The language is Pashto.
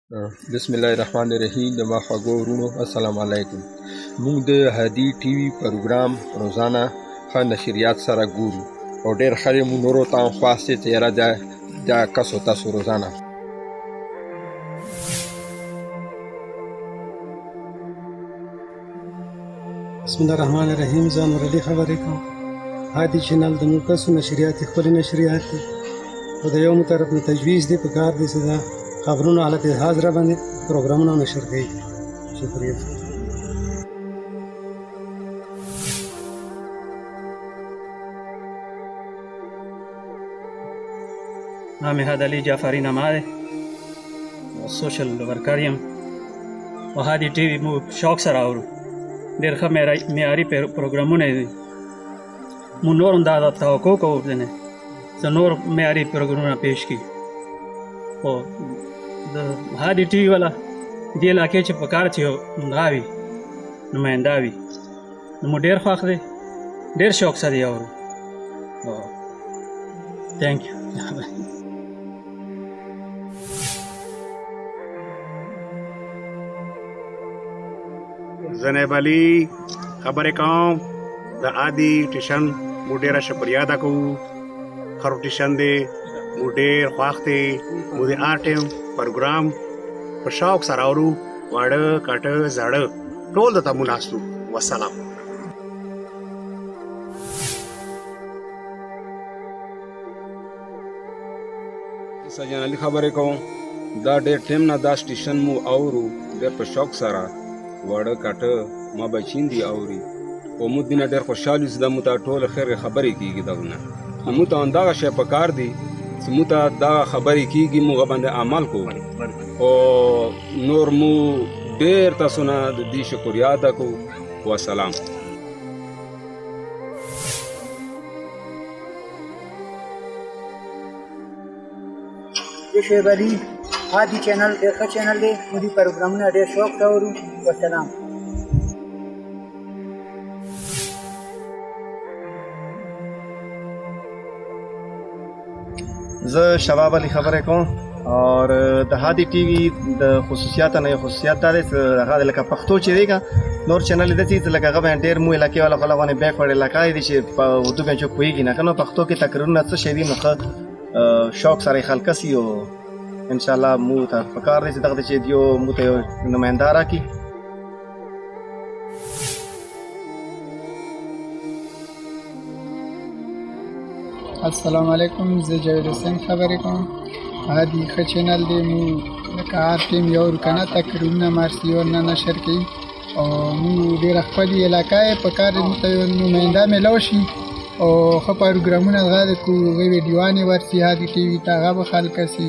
بسم الله الرحمن الرحیم. د ما خوږو ورونو السلام علیکم. موږ د هادي ټي وي پروګرام روزانه ښه نشریات سره ګورو او ډېر خلک مو نورو ته هم خواست دی چې یاره دا کسو تاسو روزانه بسم الله الرحمن الرحیم. زه نورعلي خبرې کوم. هادي چینل د موږ کسو نشریات دي، ښکلي نشریات دي او د یو مو طرف نه تجویز دی په کار دی چې دا خبرونه حالت حاضر باندې پروګرامونه نشر کوي. شکریہ. نام هادي جعفری نامه ده، سوشل ورکر یم او هادي ټي وي مو شوق سره اورو. ډېر ښه معیاري پروګرامونه دي. مو نور هم دا توقع کوو چې نور معیاري پروګرامونه پیش کړي. او د هادي ټي وي والا دې علاقې چې په کار چې هغه وي نماینده وي نو مو ډېر خوښ دی، ډېر شوق سره یې اورو. تھینک یو. زنیب علي خبرې کوم. د هادي ټیشن مو ډېره شکریه ادا کوو. ښه ټیشن دی، مو ډېر خوښ دی. مو د هر ټایم پروګرام په شوق سره اورو. واړه کاټه زاړه ټول درته مو ناستو. والسلام. سجان علي خبرې کوم. دا ډېر ټایم نه دا سټیشن مو اورو، ډېر په شوق سره واړه کاټه ما بچین دي اوري او مو دینه ډېر خوشحال یو چې دا مو ته ټول خیر خبرې کېږي. دغه نو مو ته همدغه شی په کار دی چې مو ته دغه خبرې کېږي، مو هغه باندې عمل کوو او نور مو ډېر تاسو نه د دې شکریه ادا کوو. والسلام. شعیب علي هادي چینل ډېر ښه چینل دی. موږ دې پروګرامونه ډېر شوق ته اورو. والسلام. زه شباب علي خبرې کوم. اور د هادي ټي وي د خصوصیاتو نه یو خصوصیت دا دی چې هغه لکه پښتو چې دی نور چینل دی چې لکه هغه باندې ډېر مو علاقې والا خلک باندې بیکورډ علاقه دی چې په اردو باندې څوک پوهېږي نه، که نو پښتو کې تقریرونه څه شی دي نو ښه شوق سره یې خلک سي او انشاءالله مو ته په کار دی چې دغه چې یو مو ته یو نماینده راکړي. السلام علیکم. زه جاوید حسین خبرې کوم. هادي ښه چینل دی. مو لکه هر ټایم یو کنه تقریرونه مارسي ورنه نشر کوي او موږ ډېره ښکلې علاقه یې په کار دی. موږ ته یو نماینده میلاو شي او ښه پروګرامونه هغه د کوو، هغې ویډیوانې ورسي هادي ټي وي ته، هغه به خلک سي